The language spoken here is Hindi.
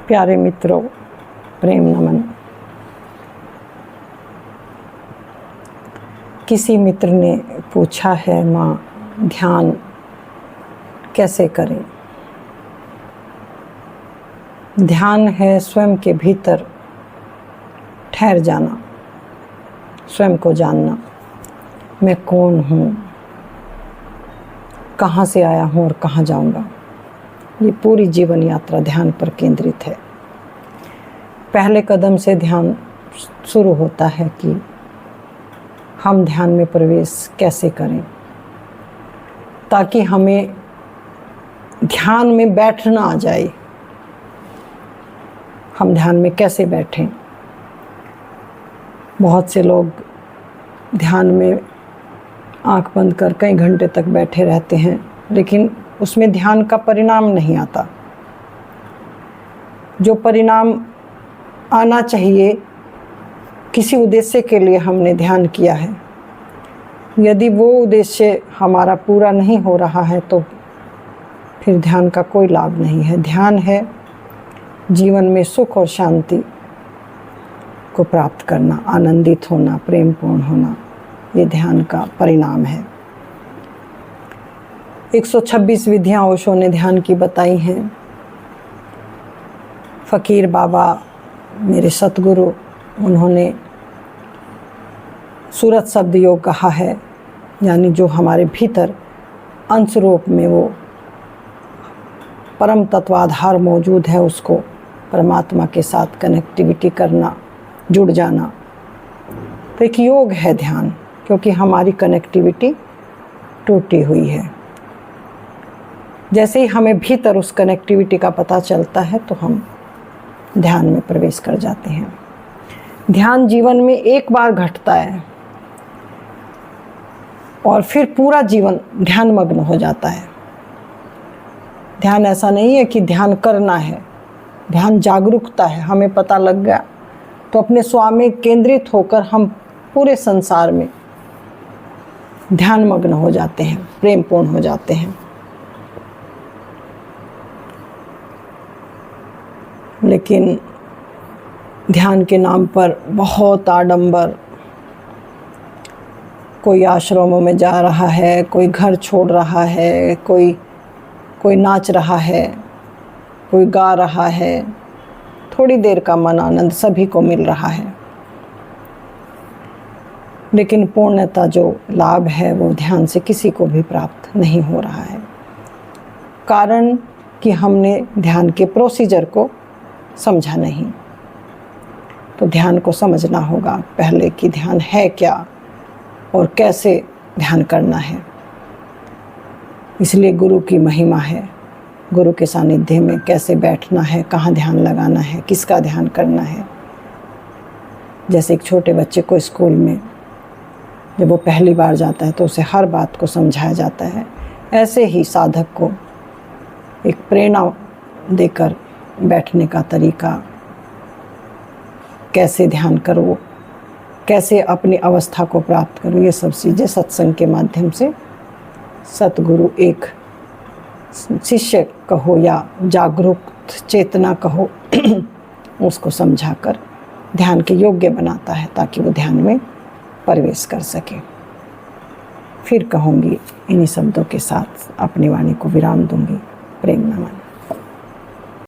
प्यारे मित्रों, प्रेम नमन। किसी मित्र ने पूछा है, माँ ध्यान कैसे करें? ध्यान है स्वयं के भीतर ठहर जाना, स्वयं को जानना। मैं कौन हूँ, कहाँ से आया हूँ और कहाँ जाऊँगा। ये पूरी जीवन यात्रा ध्यान पर केंद्रित है। पहले कदम से ध्यान शुरू होता है कि हम ध्यान में प्रवेश कैसे करें, ताकि हमें ध्यान में बैठना आ जाए। हम ध्यान में कैसे बैठें? बहुत से लोग ध्यान में आंख बंद कर कई घंटे तक बैठे रहते हैं, लेकिन उसमें ध्यान का परिणाम नहीं आता। जो परिणाम आना चाहिए, किसी उद्देश्य के लिए हमने ध्यान किया है, यदि वो उद्देश्य हमारा पूरा नहीं हो रहा है तो फिर ध्यान का कोई लाभ नहीं है। ध्यान है जीवन में सुख और शांति को प्राप्त करना, आनंदित होना, प्रेमपूर्ण होना। ये ध्यान का परिणाम है। 126 विधियाँ ओशो ने ध्यान की बताई हैं। फ़कीर बाबा मेरे सतगुरु, उन्होंने सूरत शब्द योग कहा है, यानी जो हमारे भीतर अंश रूप में वो परम तत्वाधार मौजूद है, उसको परमात्मा के साथ कनेक्टिविटी करना, जुड़ जाना। तो एक योग है ध्यान, क्योंकि हमारी कनेक्टिविटी टूटी हुई है। जैसे ही हमें भीतर उस कनेक्टिविटी का पता चलता है तो हम ध्यान में प्रवेश कर जाते हैं। ध्यान जीवन में एक बार घटता है और फिर पूरा जीवन ध्यानमग्न हो जाता है। ध्यान ऐसा नहीं है कि ध्यान करना है, ध्यान जागरूकता है। हमें पता लग गया तो अपने स्वयं में केंद्रित होकर हम पूरे संसार में ध्यानमग्न हो जाते हैं, प्रेमपूर्ण हो जाते हैं। लेकिन ध्यान के नाम पर बहुत आडंबर, कोई आश्रमों में जा रहा है, कोई घर छोड़ रहा है, कोई नाच रहा है, कोई गा रहा है। थोड़ी देर का मन आनंद सभी को मिल रहा है, लेकिन पूर्णतः जो लाभ है वो ध्यान से किसी को भी प्राप्त नहीं हो रहा है। कारण कि हमने ध्यान के प्रोसीजर को समझा नहीं। तो ध्यान को समझना होगा पहले कि ध्यान है क्या और कैसे ध्यान करना है। इसलिए गुरु की महिमा है। गुरु के सानिध्य में कैसे बैठना है, कहाँ ध्यान लगाना है, किसका ध्यान करना है। जैसे एक छोटे बच्चे को स्कूल में जब वो पहली बार जाता है तो उसे हर बात को समझाया जाता है, ऐसे ही साधक को एक प्रेरणा देकर बैठने का तरीका, कैसे ध्यान करो, कैसे अपनी अवस्था को प्राप्त करो, ये सब चीज़ें सत्संग के माध्यम से सतगुरु एक शिष्य कहो या जागरूक चेतना कहो उसको समझाकर ध्यान के योग्य बनाता है, ताकि वो ध्यान में प्रवेश कर सके। फिर कहूँगी, इन्हीं शब्दों के साथ अपनी वाणी को विराम दूंगी। प्रेम नमन।